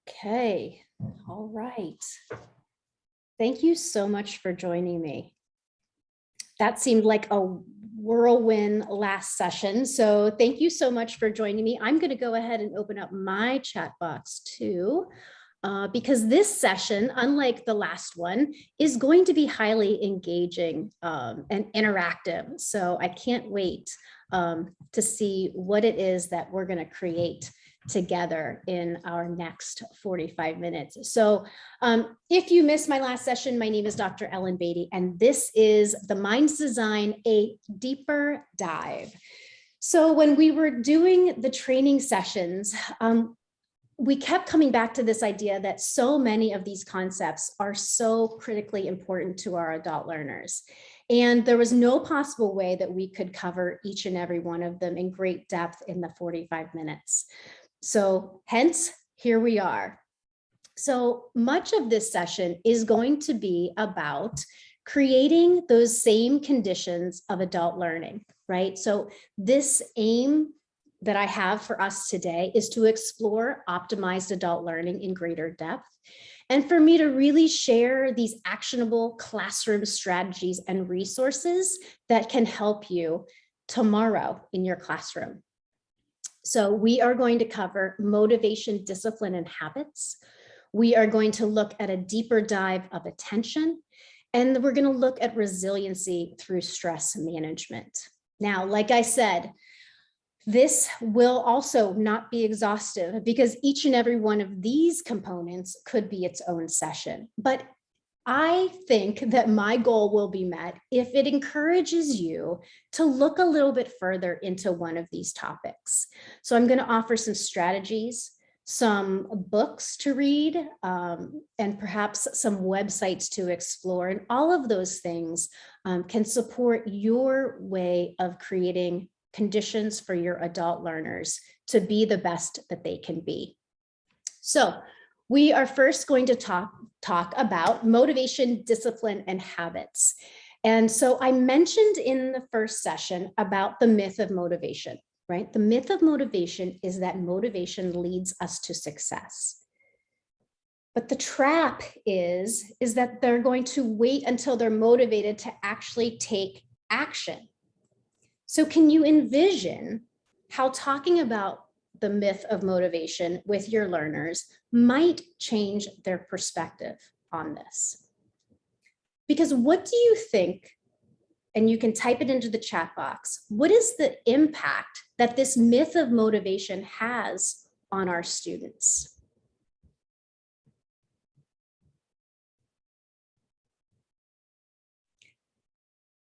Okay, all right. Thank you so much for joining me. That seemed like a whirlwind last session. So thank you so much for joining me. I'm going to go ahead and open up my chat box too, because this session, unlike the last one, is going to be highly engaging and interactive. So I can't wait to see what it is that we're going to create together in our next 45 minutes. So if you missed my last session, my name is Dr. Ellen Beattie, and this is The Mind's Design, a deeper dive. So when we were doing the training sessions, we kept coming back to this idea that so many of these concepts are so critically important to our adult learners. And there was no possible way that we could cover each and every one of them in great depth in the 45 minutes. So hence, here we are. So much of this session is going to be about creating those same conditions of adult learning, right? So this aim that I have for us today is to explore optimized adult learning in greater depth, and for me to really share these actionable classroom strategies and resources that can help you tomorrow in your classroom. So we are going to cover motivation, discipline, and habits. We are going to look at a deeper dive of attention, and we're going to look at resiliency through stress management. Now, like I said, this will also not be exhaustive because each and every one of these components could be its own session. But I think that my goal will be met if it encourages you to look a little bit further into one of these topics. So I'm going to offer some strategies, some books to read, and perhaps some websites to explore. And all of those things can support your way of creating conditions for your adult learners to be the best that they can be. So we are first going to talk about motivation, discipline, and habits. And so I mentioned in the first session about the myth of motivation, right? The myth of motivation is that motivation leads us to success. But the trap is that they're going to wait until they're motivated to actually take action. So can you envision how talking about the myth of motivation with your learners might change their perspective on this? Because what do you think, and you can type it into the chat box, what is the impact that this myth of motivation has on our students?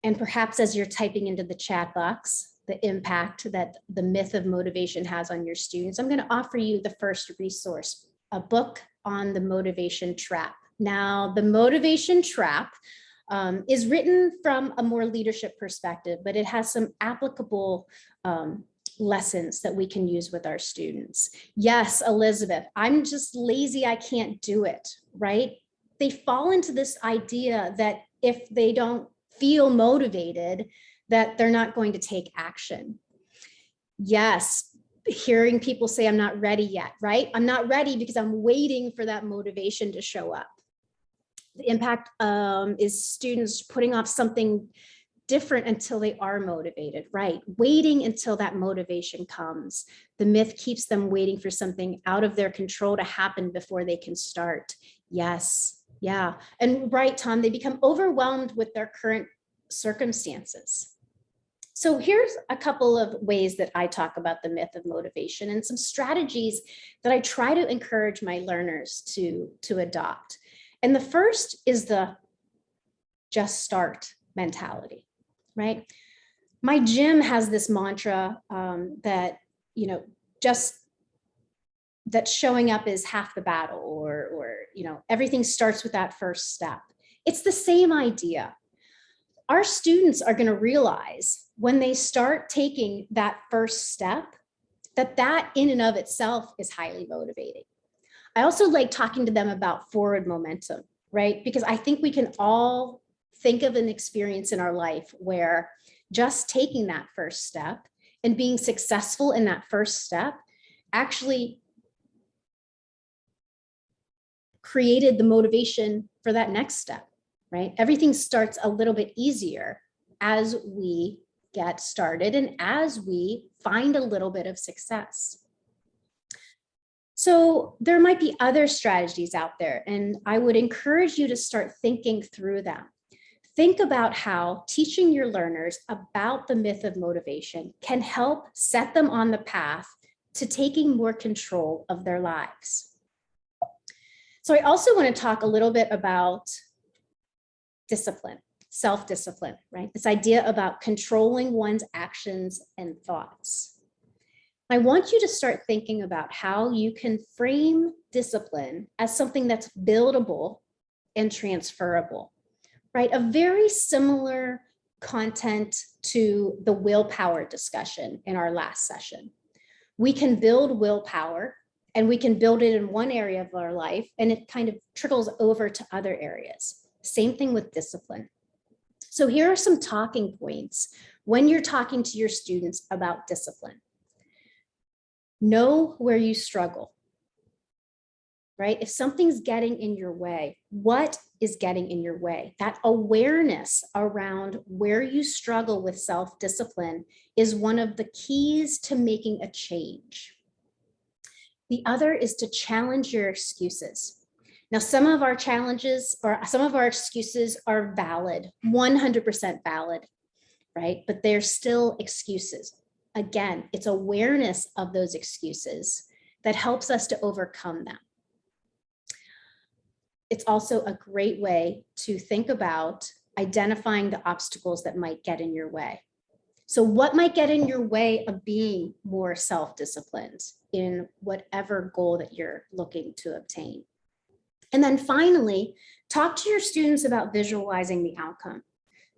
And perhaps as you're typing into the chat box, the impact that the myth of motivation has on your students, I'm going to offer you the first resource, a book on the motivation trap. Now, the motivation trap is written from a more leadership perspective, but it has some applicable lessons that we can use with our students. Yes, Elizabeth, I'm just lazy, I can't do it, right? They fall into this idea that if they don't feel motivated, that they're not going to take action. Yes, hearing people say, I'm not ready yet, right? I'm not ready because I'm waiting for that motivation to show up. The impact is students putting off something different until they are motivated, right? Waiting until that motivation comes. The myth keeps them waiting for something out of their control to happen before they can start. Yes, yeah. And right, Tom, they become overwhelmed with their current circumstances. So here's a couple of ways that I talk about the myth of motivation and some strategies that I try to encourage my learners to adopt. And the first is the just start mentality, right? My gym has this mantra that, that showing up is half the battle, or everything starts with that first step. It's the same idea. Our students are going to realize when they start taking that first step, that in and of itself is highly motivating. I also like talking to them about forward momentum, right? Because I think we can all think of an experience in our life where just taking that first step and being successful in that first step actually created the motivation for that next step, right? Everything starts a little bit easier as we get started and as we find a little bit of success. So there might be other strategies out there, and I would encourage you to start thinking through them. Think about how teaching your learners about the myth of motivation can help set them on the path to taking more control of their lives. So I also want to talk a little bit about discipline, self-discipline, right? This idea about controlling one's actions and thoughts. I want you to start thinking about how you can frame discipline as something that's buildable and transferable, right? A very similar content to the willpower discussion in our last session. We can build willpower and we can build it in one area of our life and it kind of trickles over to other areas. Same thing with discipline. So here are some talking points when you're talking to your students about discipline. Know where you struggle, right? If something's getting in your way, what is getting in your way? That awareness around where you struggle with self-discipline is one of the keys to making a change. The other is to challenge your excuses. Now, some of our challenges or some of our excuses are valid, 100% valid, right? But they're still excuses. Again, it's awareness of those excuses that helps us to overcome them. It's also a great way to think about identifying the obstacles that might get in your way. So what might get in your way of being more self-disciplined in whatever goal that you're looking to obtain? And then finally, talk to your students about visualizing the outcome.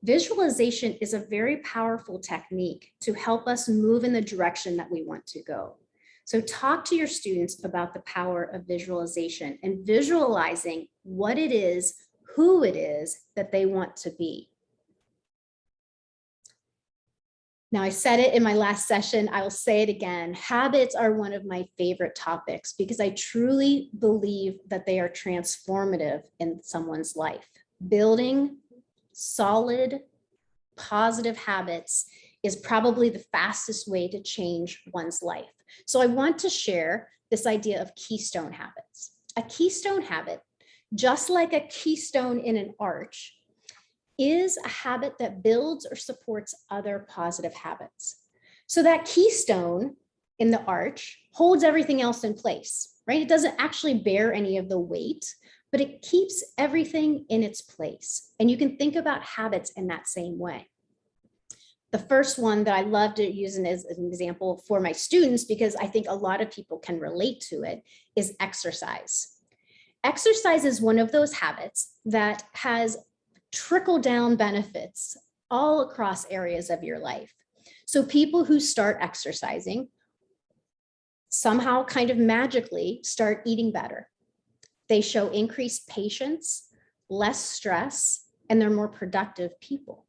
Visualization is a very powerful technique to help us move in the direction that we want to go. So talk to your students about the power of visualization and visualizing what it is, who it is that they want to be. Now, I said it in my last session, I will say it again. Habits are one of my favorite topics because I truly believe that they are transformative in someone's life. Building solid, positive habits is probably the fastest way to change one's life. So I want to share this idea of keystone habits. A keystone habit, just like a keystone in an arch, is a habit that builds or supports other positive habits. So that keystone in the arch holds everything else in place, right? It doesn't actually bear any of the weight, but it keeps everything in its place. And you can think about habits in that same way. The first one that I love to use as an example for my students, because I think a lot of people can relate to it, is exercise. Exercise is one of those habits that has trickle-down benefits all across areas of your life. So people who start exercising somehow kind of magically start eating better. They show increased patience, less stress, and they're more productive people.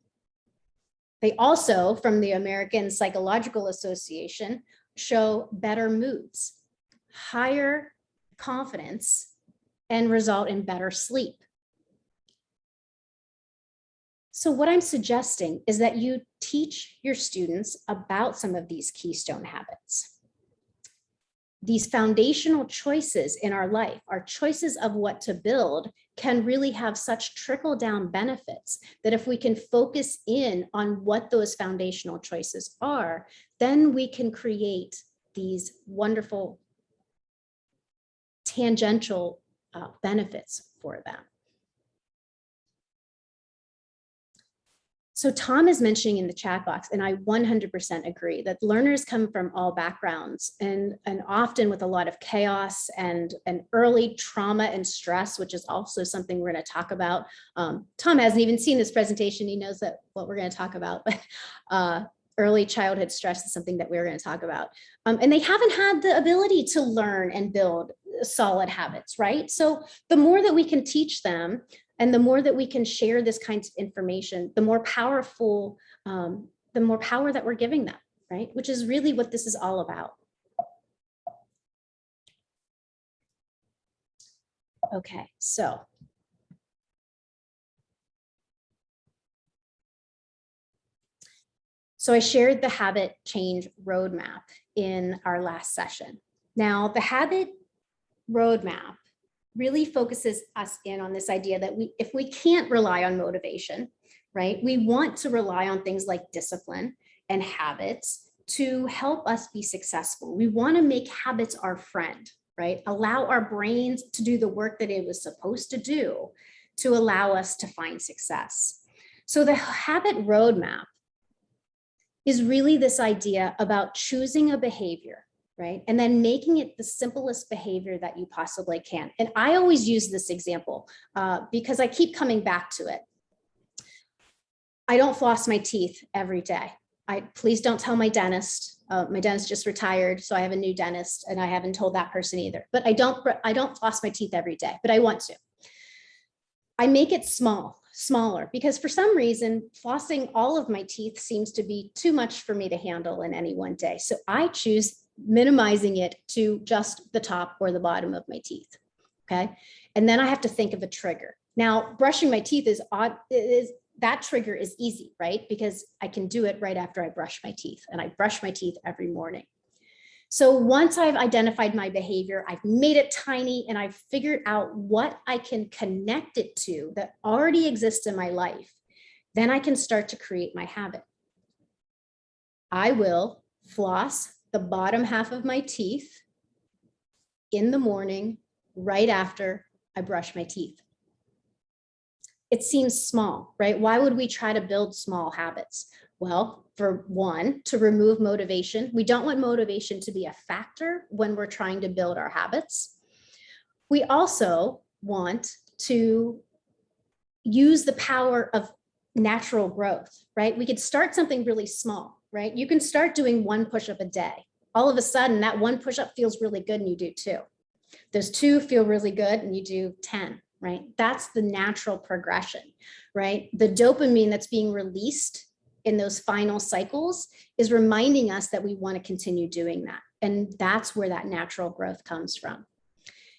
They also, from the American Psychological Association, show better moods, higher confidence, and result in better sleep. So what I'm suggesting is that you teach your students about some of these keystone habits. These foundational choices in our life, our choices of what to build, can really have such trickle-down benefits that if we can focus in on what those foundational choices are, then we can create these wonderful tangential benefits for them. So Tom is mentioning in the chat box, and I 100% agree, that learners come from all backgrounds and often with a lot of chaos and early trauma and stress, which is also something we're going to talk about. Tom hasn't even seen this presentation. He knows that what we're going to talk about, but early childhood stress is something that we're going to talk about. And they haven't had the ability to learn and build solid habits, right? So the more that we can teach them, and the more that we can share this kind of information, the more powerful, the more power that we're giving them, right? Which is really what this is all about. Okay, so I shared the habit change roadmap in our last session. Now, the habit roadmap really focuses us in on this idea that if we can't rely on motivation, right, we want to rely on things like discipline and habits to help us be successful. We want to make habits our friend, right? Allow our brains to do the work that it was supposed to do to allow us to find success. So the habit roadmap is really this idea about choosing a behavior, right? And then making it the simplest behavior that you possibly can. And I always use this example because I keep coming back to it. I don't floss my teeth every day. Please don't tell my dentist. My dentist just retired, so I have a new dentist, and I haven't told that person either. But I don't floss my teeth every day, but I want to. I make it smaller, because for some reason, flossing all of my teeth seems to be too much for me to handle in any one day. So I choose minimizing it to just the top or the bottom of my teeth, okay? And then I have to think of a trigger. Now, brushing my teeth is odd, that trigger is easy, right? Because I can do it right after I brush my teeth, and I brush my teeth every morning. So once I've identified my behavior, I've made it tiny, and I've figured out what I can connect it to that already exists in my life, then I can start to create my habit. I will floss the bottom half of my teeth in the morning, right after I brush my teeth. It seems small, right? Why would we try to build small habits? Well, for one, to remove motivation. We don't want motivation to be a factor when we're trying to build our habits. We also want to use the power of natural growth, right? We could start something really small, right? You can start doing one push-up a day. All of a sudden, that one push-up feels really good and you do two. Those two feel really good and you do 10, right? That's the natural progression, right? The dopamine that's being released in those final cycles is reminding us that we want to continue doing that. And that's where that natural growth comes from.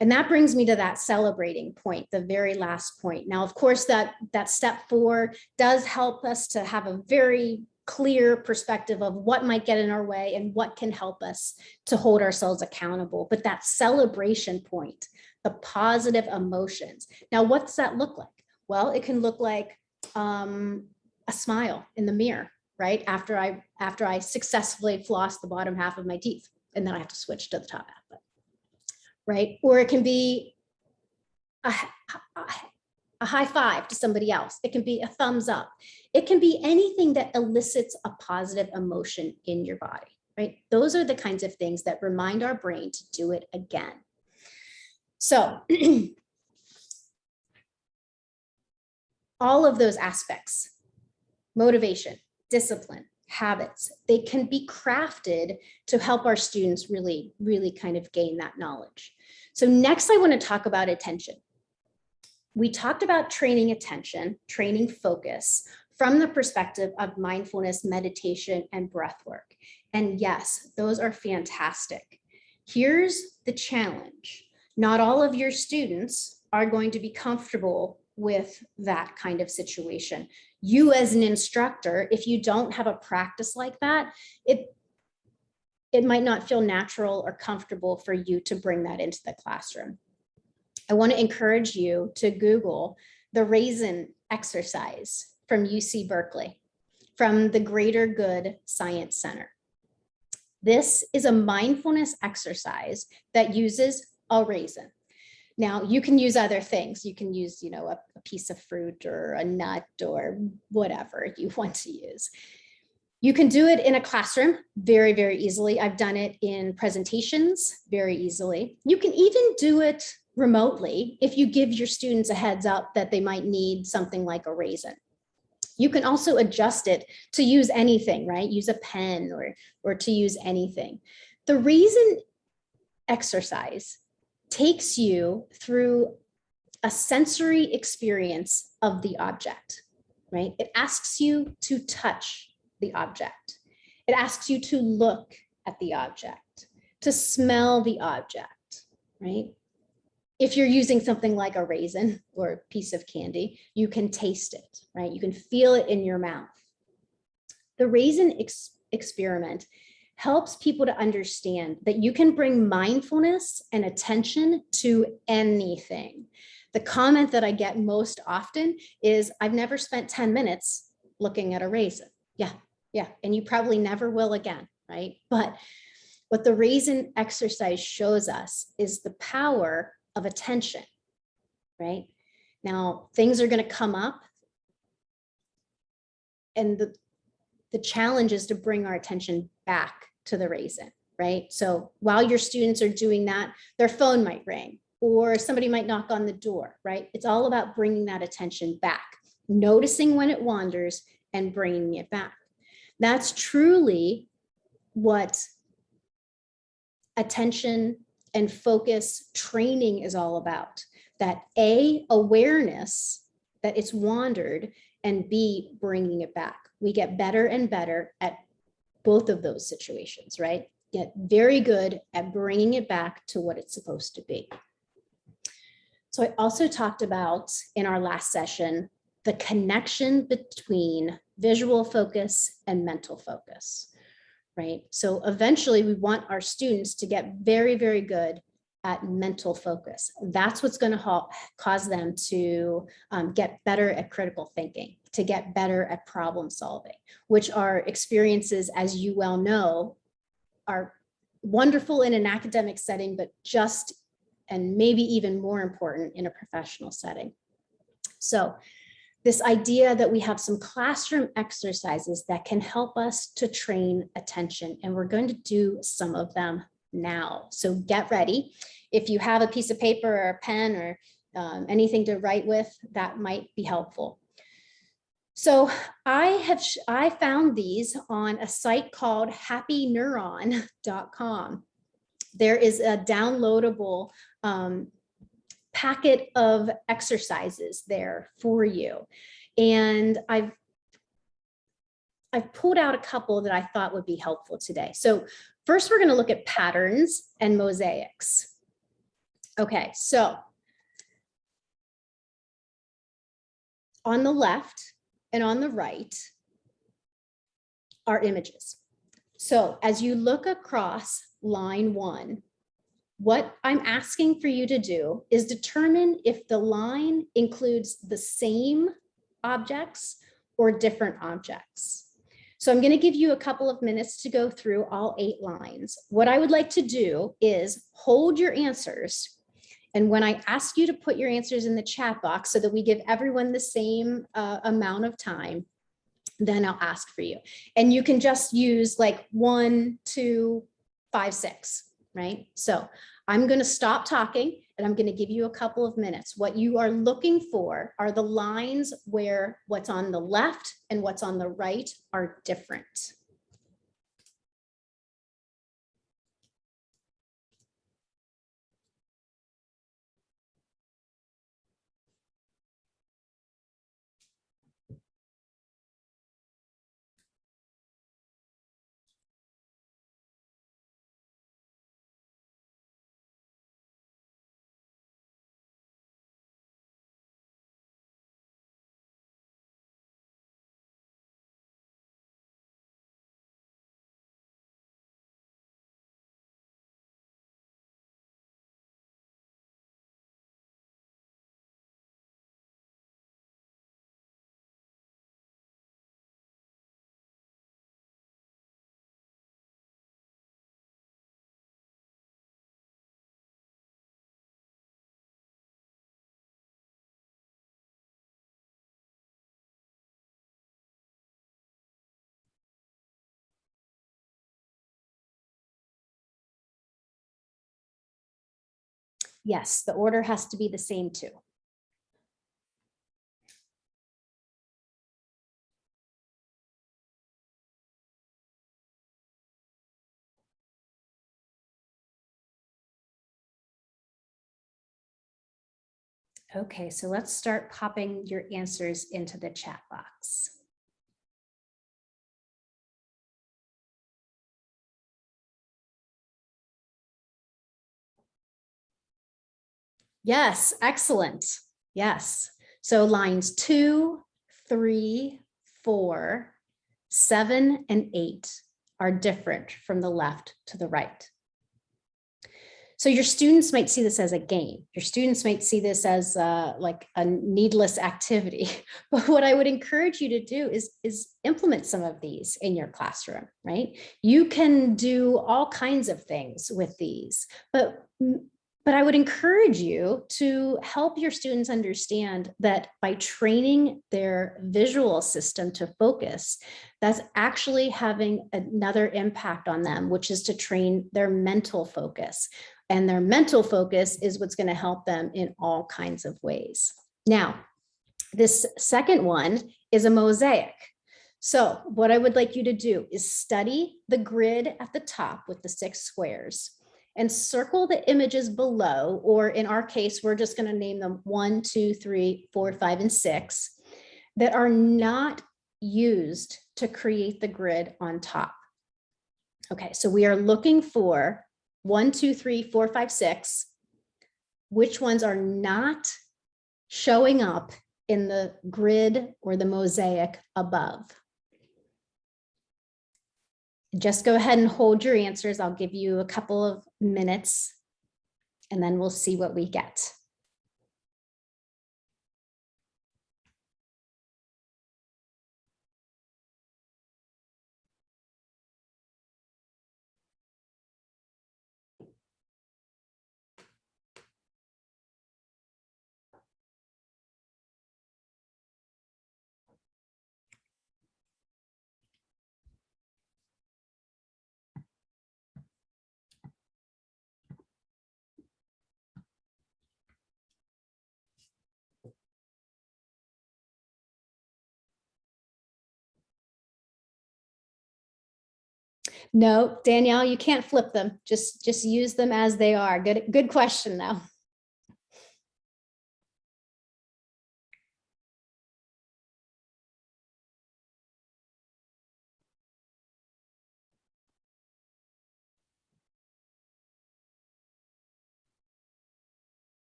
And that brings me to that celebrating point, the very last point. Now, of course, that step 4 does help us to have a very clear perspective of what might get in our way and what can help us to hold ourselves accountable. But that celebration point, the positive emotions. Now, what does that look like? Well, it can look like a smile in the mirror, right? After I successfully floss the bottom half of my teeth, and then I have to switch to the top half, right? Or it can be a high five to somebody else. It can be a thumbs up. It can be anything that elicits a positive emotion in your body, right? Those are the kinds of things that remind our brain to do it again. So all of those aspects, motivation, discipline, habits, they can be crafted to help our students really, really kind of gain that knowledge. So next, I want to talk about attention. We talked about training attention, training focus from the perspective of mindfulness, meditation, and breath work. And yes, those are fantastic. Here's the challenge. Not all of your students are going to be comfortable with that kind of situation. You as an instructor, if you don't have a practice like that, it might not feel natural or comfortable for you to bring that into the classroom. I want to encourage you to Google the raisin exercise from UC Berkeley, from the Greater Good Science Center. This is a mindfulness exercise that uses a raisin. Now, you can use other things. You can use, a piece of fruit or a nut or whatever you want to use. You can do it in a classroom very, very easily. I've done it in presentations very easily. You can even do it remotely if you give your students a heads up that they might need something like a raisin. You can also adjust it to use anything, right? Use a pen or to use anything. The raisin exercise takes you through a sensory experience of the object, right? It asks you to touch the object. It asks you to look at the object, to smell the object, right? if you're using something like a raisin or a piece of candy, you can taste it, right? You can feel it in your mouth. The raisin experiment helps people to understand that you can bring mindfulness and attention to anything. The comment that I get most often is, I've never spent 10 minutes looking at a raisin. Yeah, and you probably never will again, right? But what the raisin exercise shows us is the power of attention, right? Now, things are going to come up, and the challenge is to bring our attention back to the raisin, right? So while your students are doing that, their phone might ring or somebody might knock on the door, right? It's all about bringing that attention back, noticing when it wanders and bringing it back. That's truly what attention and focus training is all about. That A, awareness that it's wandered, and B, bringing it back. We get better and better at both of those situations, right? Get very good at bringing it back to what it's supposed to be. So I also talked about in our last session, the connection between visual focus and mental focus, right? So eventually we want our students to get very, very good at mental focus. That's what's going to cause them to get better at critical thinking, to get better at problem solving, which are experiences, as you well know, are wonderful in an academic setting, but just, and maybe even more important, in a professional setting. So this idea that we have some classroom exercises that can help us to train attention, and we're going to do some of them now. So get ready. If you have a piece of paper or a pen or anything to write with, that might be helpful. So I found these on a site called happyneuron.com. There is a downloadable packet of exercises there for you. And I've pulled out a couple that I thought would be helpful today. So first, we're going to look at patterns and mosaics. Okay, so on the left and on the right are images. So as you look across line 1, what I'm asking for you to do is determine if the line includes the same objects or different objects. So I'm going to give you a couple of minutes to go through all 8 lines. What I would like to do is hold your answers. And when I ask you to put your answers in the chat box so that we give everyone the same amount of time, then I'll ask for you. And you can just use like 1, 2, 5, 6, right? So I'm going to stop talking and I'm going to give you a couple of minutes. What you are looking for are the lines where what's on the left and what's on the right are different. Yes, the order has to be the same too. Okay, so let's start popping your answers into the chat box. Yes, excellent. Yes. So lines 2, 3, 4, 7, and 8 are different from the left to the right. So your students might see this as a game. Your students might see this as like a needless activity. But what I would encourage you to do is implement some of these in your classroom, right? You can do all kinds of things with these, but I would encourage you to help your students understand that by training their visual system to focus, that's actually having another impact on them, which is to train their mental focus. And their mental focus is what's going to help them in all kinds of ways. Now, this second one is a mosaic. So what I would like you to do is study the grid at the top with the 6 squares and circle the images below, or in our case, we're just going to name them 1, 2, 3, 4, 5, and 6, that are not used to create the grid on top. Okay, so we are looking for 1, 2, 3, 4, 5, 6. Which ones are not showing up in the grid or the mosaic above? Just go ahead and hold your answers. I'll give you a couple of minutes and then we'll see what we get. No, Danielle, you can't flip them. Just use them as they are. Good question though.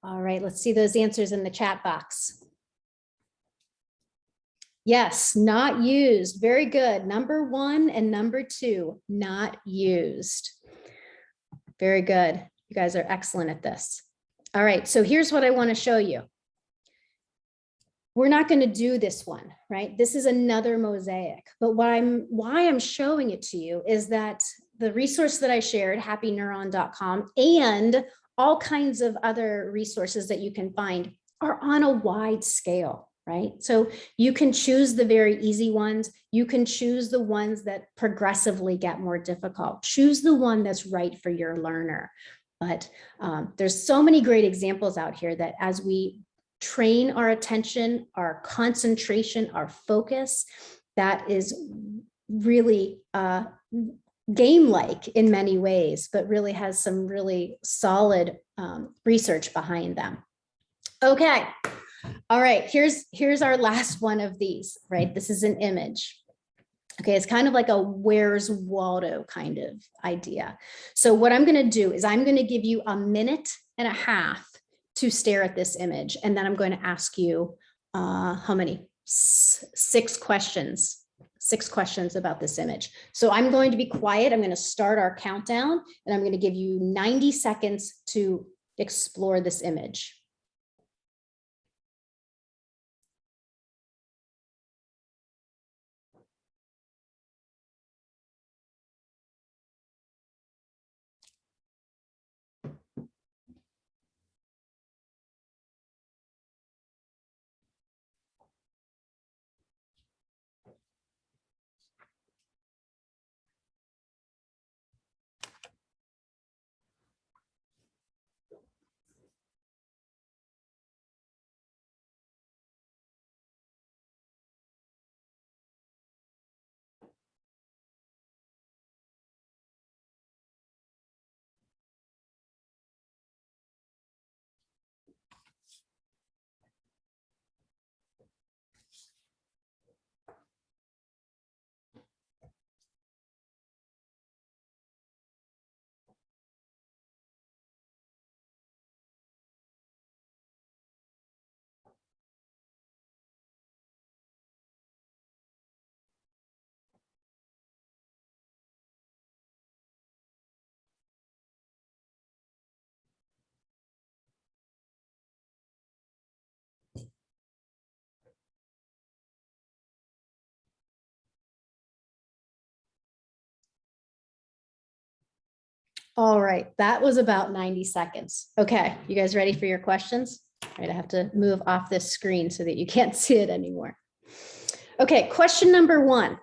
All right, let's see those answers in the chat box. Yes, not used. Very good. Number 1 and number 2, not used. Very good. You guys are excellent at this. All right, so here's what I want to show you. We're not going to do this one, right? This is another mosaic, but why I'm showing it to you is that the resource that I shared, happyneuron.com, and all kinds of other resources that you can find are on a wide scale, right? So you can choose the very easy ones. You can choose the ones that progressively get more difficult. Choose the one that's right for your learner. But there's so many great examples out here that as we train our attention, our concentration, our focus, that is really game-like in many ways, but really has some really solid research behind them. Okay, all right, here's our last one of these, right? This is an image. Okay, it's kind of like a Where's Waldo kind of idea. So what I'm going to do is I'm going to give you 1.5 minutes to stare at this image. And then I'm going to ask you how many? 6 questions. 6 questions about this image. So I'm going to be quiet. I'm going to start our countdown and I'm going to give you 90 seconds to explore this image. All right, that was about 90 seconds. Okay, you guys ready for your questions? All right, I have to move off this screen so that you can't see it anymore. Okay, question number 1.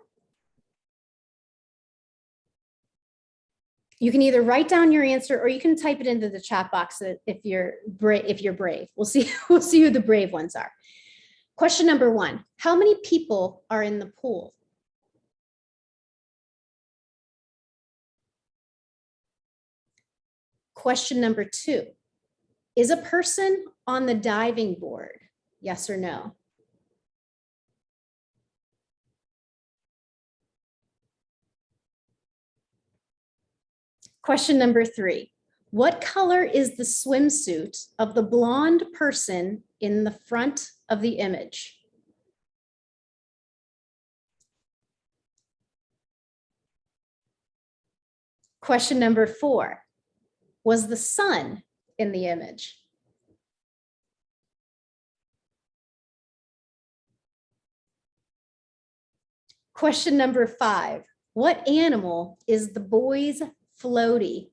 You can either write down your answer or you can type it into the chat box if you're brave. We'll see who the brave ones are. Question number 1, how many people are in the pool? Question number 2, is a person on the diving board? Yes or no? Question number 3, what color is the swimsuit of the blonde person in the front of the image? Question number 4, was the sun in the image? Question number 5, what animal is the boy's floaty?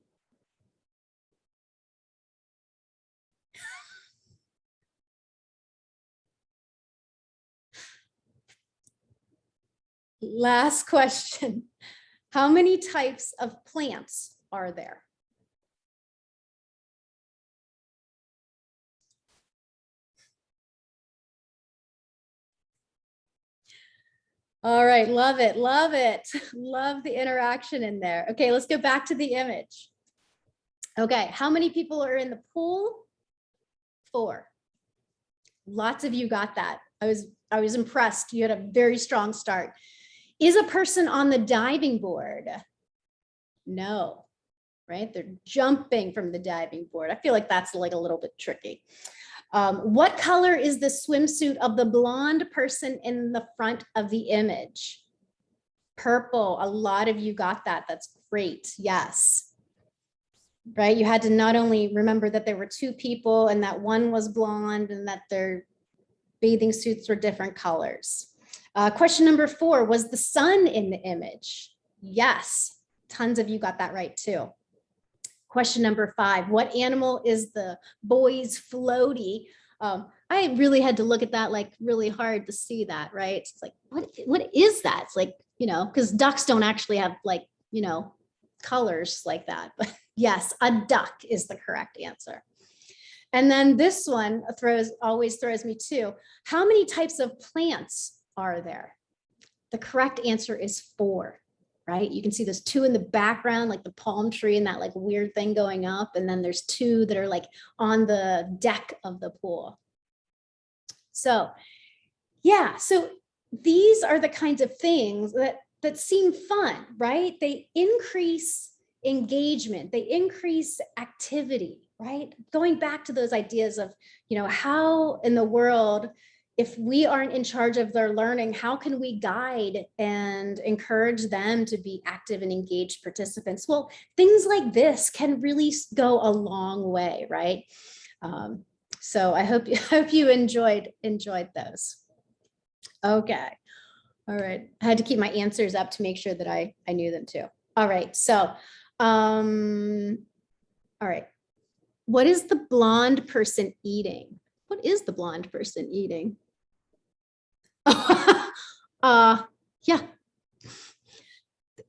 Last question, how many types of plants are there? All right, love it, love it. Love the interaction in there. Okay, let's go back to the image. Okay, how many people are in the pool? 4. Lots of you got that. I was impressed. You had a very strong start. Is a person on the diving board? No, right? They're jumping from the diving board. I feel like that's like a little bit tricky. What color is the swimsuit of the blonde person in the front of the image? Purple. A lot of you got that. That's great. Yes. Right. You had to not only remember that there were 2 people and that one was blonde and that their bathing suits were different colors. Question number 4, was the sun in the image? Yes. Tons of you got that right too. Question number 5, what animal is the boy's floaty? I really had to look at that like really hard to see that, right? It's like, what is that? It's like, you know, because ducks don't actually have like, you know, colors like that. But yes, a duck is the correct answer. And then this one always throws me too. How many types of plants are there? The correct answer is 4. Right? You can see there's 2 in the background, like the palm tree and that like weird thing going up. And then there's 2 that are like on the deck of the pool. So yeah, so these are the kinds of things that seem fun, right? They increase engagement, they increase activity, right? Going back to those ideas of, you know, how in the world, if we aren't in charge of their learning, how can we guide and encourage them to be active and engaged participants? Well, things like this can really go a long way, right? So I hope you enjoyed those. Okay. All right. I had to keep my answers up to make sure that I knew them too. All right. So, all right. What is the blonde person eating? What is the blonde person eating? Yeah.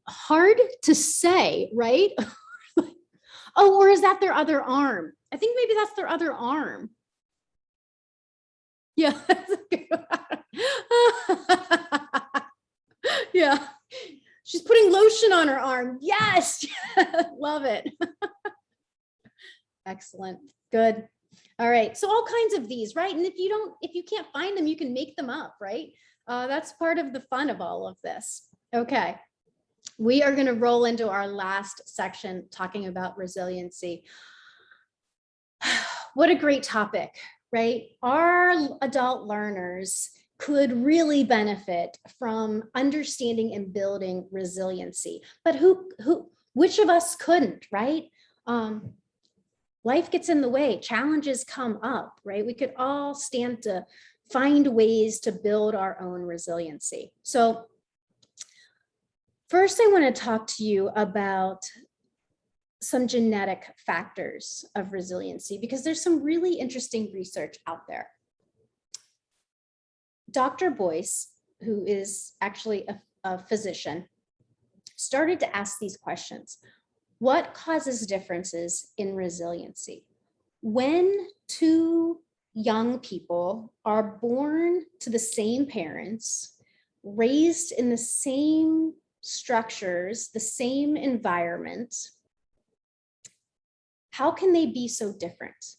Hard to say, right? Oh, or is that their other arm? I think maybe that's their other arm. Yeah. Yeah. She's putting lotion on her arm. Yes. Love it. Excellent. Good. All right. So all kinds of these, right? And if you can't find them, you can make them up, right? That's part of the fun of all of this. Okay. We are going to roll into our last section talking about resiliency. What a great topic, right? Our adult learners could really benefit from understanding and building resiliency, but which of us couldn't, right? Life gets in the way, challenges come up, right? We could all stand to find ways to build our own resiliency. So first, I want to talk to you about some genetic factors of resiliency because there's some really interesting research out there. Dr. Boyce, who is actually a physician, started to ask these questions. What causes differences in resiliency? When two young people are born to the same parents, raised in the same structures, the same environment, how can they be so different?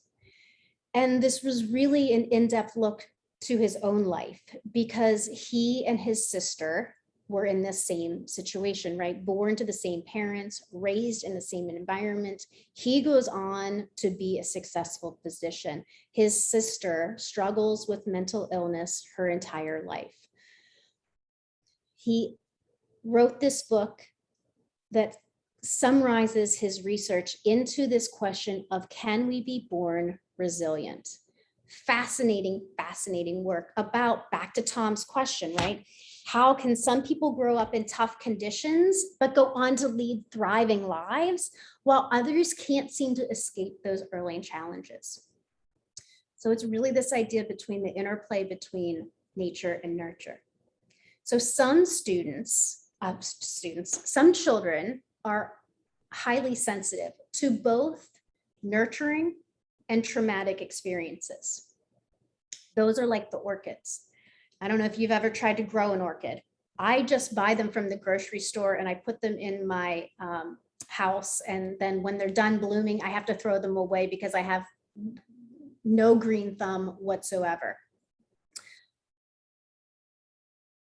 And this was really an in-depth look to his own life because he and his sister were in the same situation, right? Born to the same parents, raised in the same environment. He goes on to be a successful physician. His sister struggles with mental illness her entire life. He wrote this book that summarizes his research into this question of, can we be born resilient? Fascinating, fascinating work about, back to Tom's question, right? How can some people grow up in tough conditions, but go on to lead thriving lives, while others can't seem to escape those early challenges? So it's really this idea between the interplay between nature and nurture. So some some children are highly sensitive to both nurturing and traumatic experiences. Those are like the orchids. I don't know if you've ever tried to grow an orchid. I just buy them from the grocery store and I put them in my house. And then when they're done blooming, I have to throw them away because I have no green thumb whatsoever.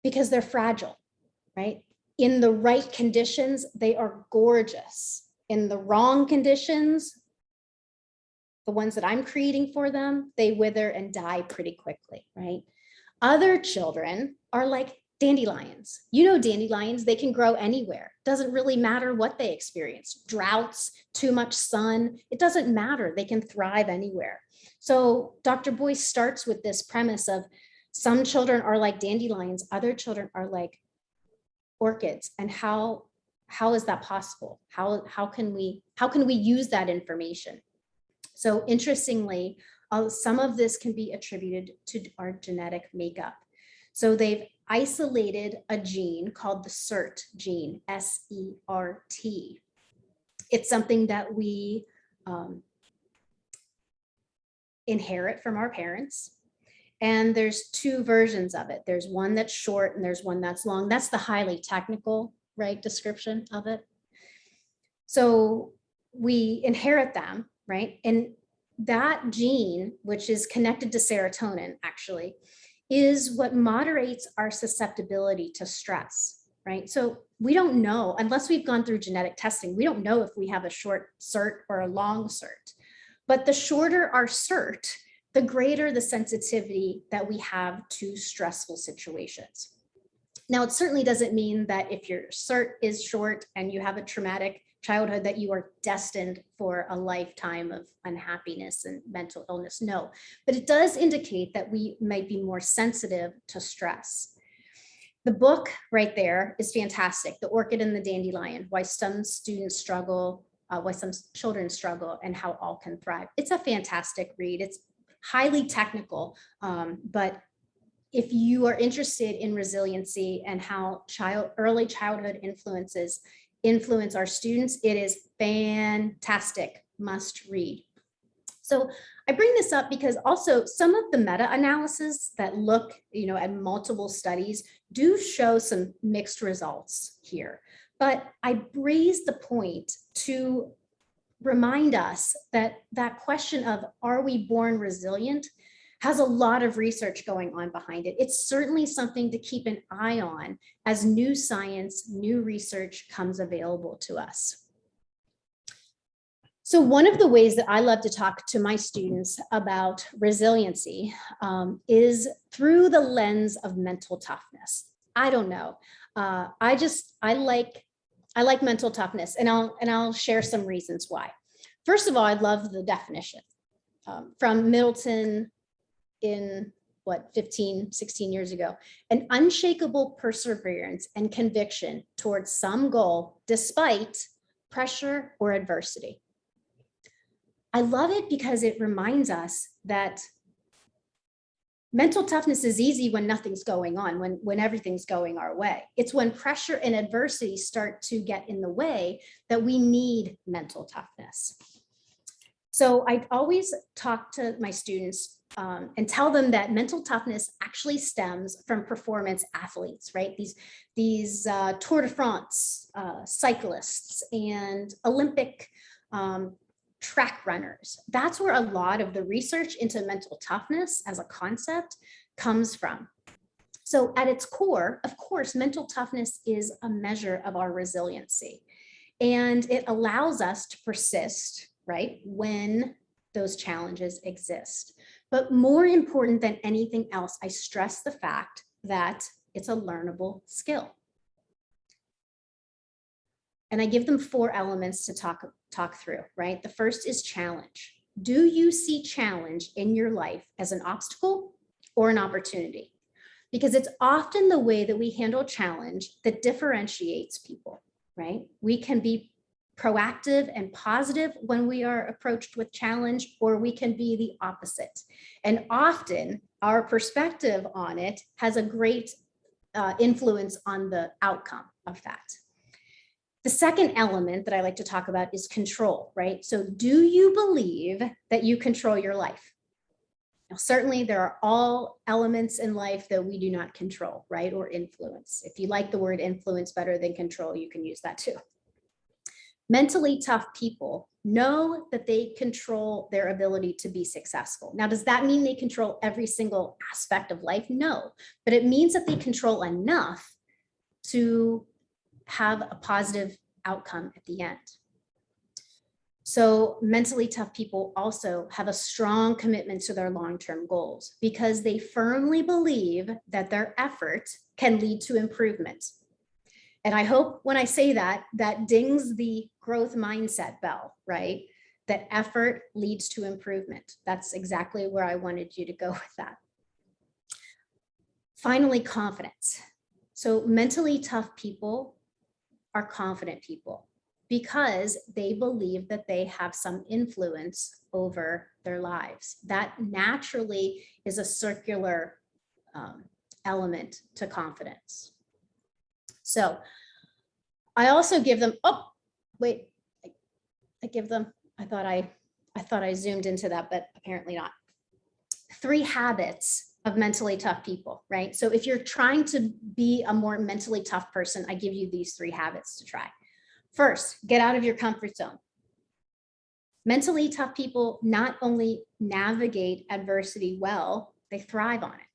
Because they're fragile, right? In the right conditions, they are gorgeous. In the wrong conditions, the ones that I'm creating for them, they wither and die pretty quickly, right? Other children are like dandelions. You know, dandelions, they can grow anywhere. Doesn't really matter what they experience. Droughts, too much sun, it doesn't matter. They can thrive anywhere. So Dr. Boyce starts with this premise of some children are like dandelions, other children are like orchids. And how is that possible? How can we use that information? So interestingly, some of this can be attributed to our genetic makeup. So they've isolated a gene called the SERT gene, S-E-R-T. It's something that we inherit from our parents. And there's two versions of it. There's one that's short and there's one that's long. That's the highly technical, right, description of it. So we inherit them, right? And that gene, which is connected to serotonin, actually, is what moderates our susceptibility to stress, right? So we don't know, unless we've gone through genetic testing, we don't know if we have a short SERT or a long SERT. But the shorter our SERT, the greater the sensitivity that we have to stressful situations. Now, it certainly doesn't mean that if your SERT is short and you have a traumatic childhood that you are destined for a lifetime of unhappiness and mental illness. No, but it does indicate that we might be more sensitive to stress. The book right there is fantastic. The Orchid and the Dandelion, Why Some Students Struggle, Why Some Children Struggle, and How All Can Thrive. It's a fantastic read. It's highly technical, but if you are interested in resiliency and how early childhood influence our students, it is fantastic, must read. So I bring this up because also some of the meta-analysis that look, at multiple studies do show some mixed results here. But I raise the point to remind us that that question of, are we born resilient, has a lot of research going on behind it. It's certainly something to keep an eye on as new science, new research comes available to us. So one of the ways that I love to talk to my students about resiliency is through the lens of mental toughness. I don't know. I like mental toughness, and I'll share some reasons why. First of all, I love the definition from Middleton in 15, 16 years ago, an unshakable perseverance and conviction towards some goal despite pressure, or adversity. I love it because it reminds us that mental toughness is easy when nothing's going on, when everything's going our way. It's when pressure and adversity start to get in the way that we need mental toughness. So I always talk to my students and tell them that mental toughness actually stems from performance athletes, right? These Tour de France cyclists and Olympic track runners. That's where a lot of the research into mental toughness as a concept comes from. So at its core, of course, mental toughness is a measure of our resiliency, and it allows us to persist, right, when those challenges exist. But more important than anything else, I stress the fact that it's a learnable skill. And I give them 4 elements to talk through, right? The first is challenge. Do you see challenge in your life as an obstacle or an opportunity? Because it's often the way that we handle challenge that differentiates people, right? We can be proactive and positive when we are approached with challenge, or we can be the opposite. And often our perspective on it has a great influence on the outcome of that. The second element that I like to talk about is control, right? So do you believe that you control your life? Now, certainly there are all elements in life that we do not control, right? Or influence. If you like the word influence better than control, you can use that too. Mentally tough people know that they control their ability to be successful. Now, does that mean they control every single aspect of life? No, but it means that they control enough to have a positive outcome at the end. So mentally tough people also have a strong commitment to their long-term goals because they firmly believe that their effort can lead to improvement. And I hope when I say that, that dings the growth mindset bell, right? That effort leads to improvement. That's exactly where I wanted you to go with that. Finally, confidence. So mentally tough people are confident people because they believe that they have some influence over their lives. That naturally is a circular element to confidence. So I also give them, oh, wait, I give them, I thought I zoomed into that, but apparently not. 3 habits of mentally tough people, right? So if you're trying to be a more mentally tough person, I give you these 3 habits to try. First, get out of your comfort zone. Mentally tough people not only navigate adversity well, they thrive on it.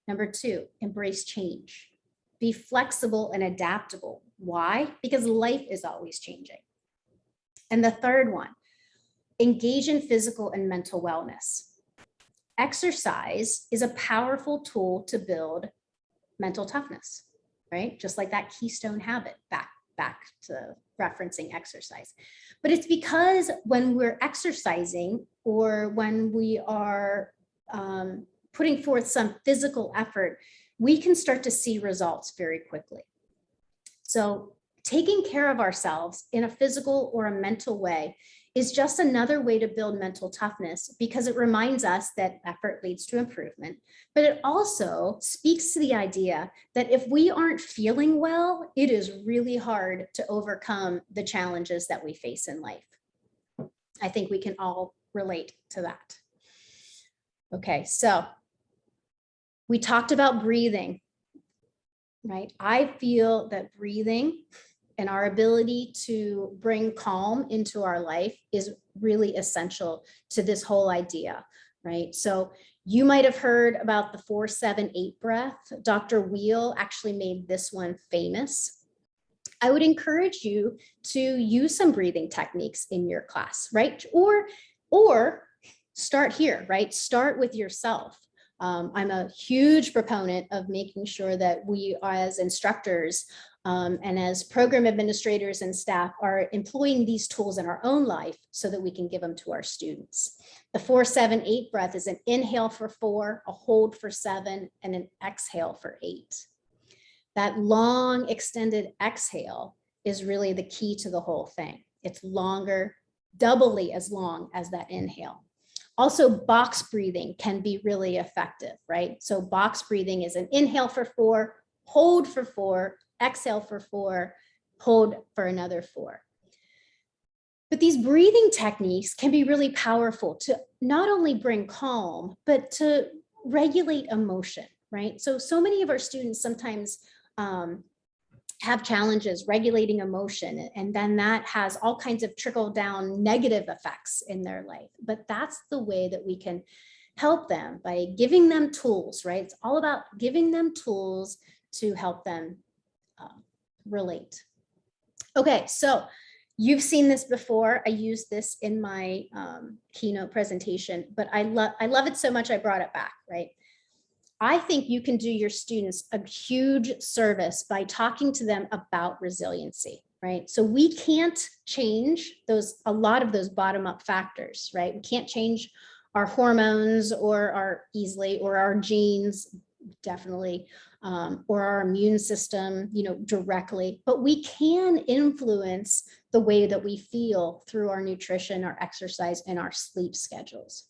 Number 2, embrace change. Be flexible and adaptable. Why? Because life is always changing. And the third one, engage in physical and mental wellness. Exercise is a powerful tool to build mental toughness, right? Just like that keystone habit, back to referencing exercise. But it's because when we're exercising or when we are putting forth some physical effort, we can start to see results very quickly. So taking care of ourselves in a physical or a mental way is just another way to build mental toughness because it reminds us that effort leads to improvement, but it also speaks to the idea that if we aren't feeling well, it is really hard to overcome the challenges that we face in life. I think we can all relate to that. Okay, so we talked about breathing, right? I feel that breathing and our ability to bring calm into our life is really essential to this whole idea, right? So you might have heard about the 4-7-8 breath. Dr. Wheel actually made this one famous. I would encourage you to use some breathing techniques in your class, right? Or start here, right? Start with yourself. I'm a huge proponent of making sure that we as instructors and as program administrators and staff are employing these tools in our own life so that we can give them to our students. The 4-7-8 breath is an inhale for 4, a hold for 7, and an exhale for 8. That long extended exhale is really the key to the whole thing. It's longer, doubly as long as that inhale. Also, box breathing can be really effective, right? So box breathing is an inhale for 4, hold for 4, exhale for 4, hold for another 4. But these breathing techniques can be really powerful to not only bring calm, but to regulate emotion, right? So many of our students sometimes have challenges regulating emotion, and then that has all kinds of trickle down negative effects in their life. But that's the way that we can help them, by giving them tools, right? It's all about giving them tools to help them relate. Okay, so you've seen this before. I used this in my keynote presentation, but I love it so much I brought it back, right? I think you can do your students a huge service by talking to them about resiliency, right? So we can't change a lot of those bottom-up factors, right? We can't change our hormones or our genes, definitely, or our immune system, directly, but we can influence the way that we feel through our nutrition, our exercise, and our sleep schedules.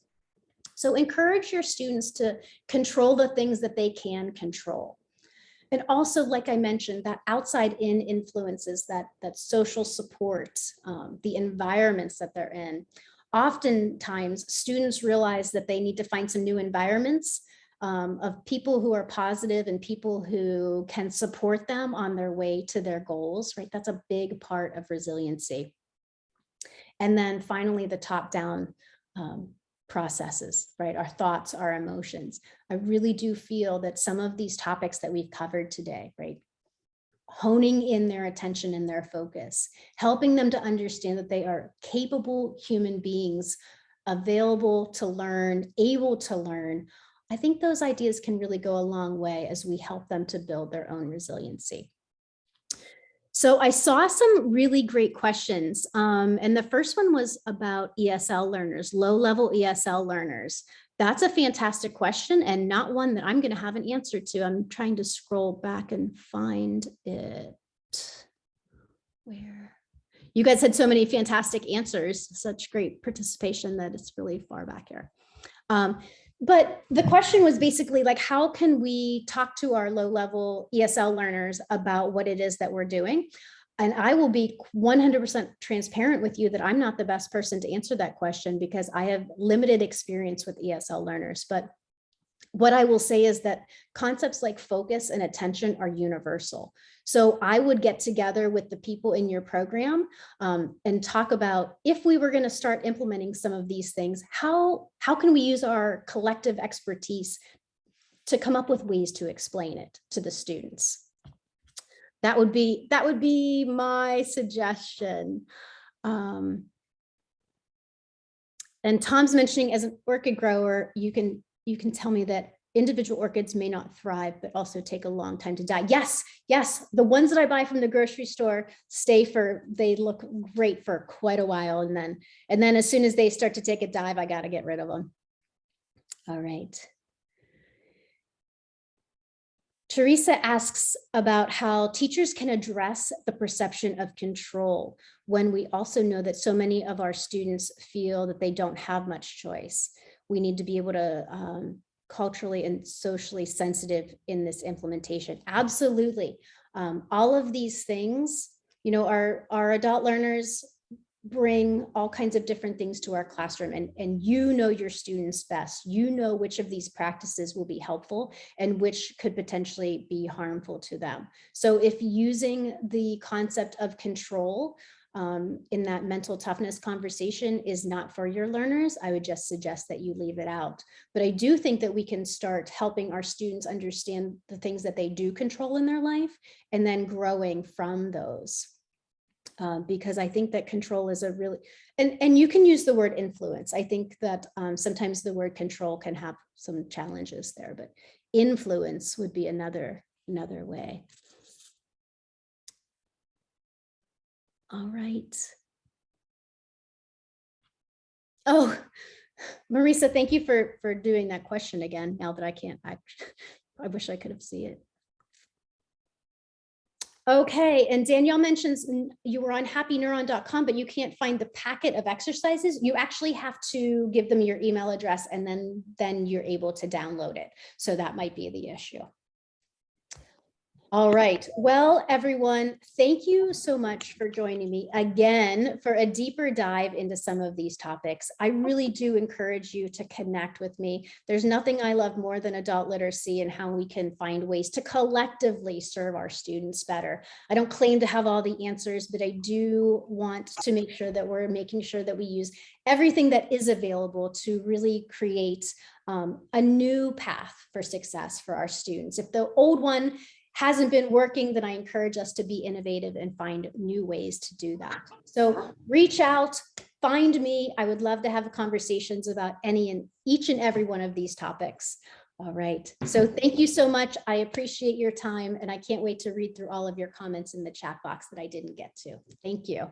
So encourage your students to control the things that they can control. And also, like I mentioned, that outside in influences, that social support, the environments that they're in. Oftentimes, students realize that they need to find some new environments of people who are positive and people who can support them on their way to their goals, right? That's a big part of resiliency. And then finally, the top-down processes, right? Our thoughts, our emotions. I really do feel that some of these topics that we've covered today, right? Honing in their attention and their focus, helping them to understand that they are capable human beings, available to learn, able to learn. I think those ideas can really go a long way as we help them to build their own resiliency. So I saw some really great questions. And the first one was about ESL learners, low-level ESL learners. That's a fantastic question and not one that I'm going to have an answer to. I'm trying to scroll back and find it. Where? You guys had so many fantastic answers, such great participation that it's really far back here. But the question was basically like, how can we talk to our low-level ESL learners about what it is that we're doing? And I will be 100% transparent with you that I'm not the best person to answer that question because I have limited experience with ESL learners. But what I will say is that concepts like focus and attention are universal. So I would get together with the people in your program and talk about, if we were going to start implementing some of these things, how can we use our collective expertise to come up with ways to explain it to the students? That would be my suggestion. And Tom's mentioning, as an orchid grower, you can tell me that individual orchids may not thrive, but also take a long time to die. Yes, the ones that I buy from the grocery store they look great for quite a while. And then as soon as they start to take a dive, I got to get rid of them. All right. Teresa asks about how teachers can address the perception of control when we also know that so many of our students feel that they don't have much choice. We need to be able to culturally and socially sensitive in this implementation. Absolutely. All of these things, our adult learners bring all kinds of different things to our classroom, and you know your students best. You know which of these practices will be helpful and which could potentially be harmful to them. So if using the concept of control in that mental toughness conversation is not for your learners, I would just suggest that you leave it out. But I do think that we can start helping our students understand the things that they do control in their life and then growing from those. Because I think that control is a really, and you can use the word influence. I think that sometimes the word control can have some challenges there, but influence would be another way. All right. Oh, Marisa, thank you for doing that question again. Now that I can't, I wish I could have seen it. Okay, and Danielle mentions you were on happyneuron.com, but you can't find the packet of exercises. You actually have to give them your email address, and then you're able to download it. So that might be the issue. All right. Well, everyone, thank you so much for joining me again for a deeper dive into some of these topics. I really do encourage you to connect with me. There's nothing I love more than adult literacy and how we can find ways to collectively serve our students better. I don't claim to have all the answers, but I do want to make sure that we're making sure that we use everything that is available to really create a new path for success for our students. If the old one hasn't been working, then I encourage us to be innovative and find new ways to do that. So reach out, find me. I would love to have conversations about each and every one of these topics. All right. So thank you so much. I appreciate your time, and I can't wait to read through all of your comments in the chat box that I didn't get to. Thank you.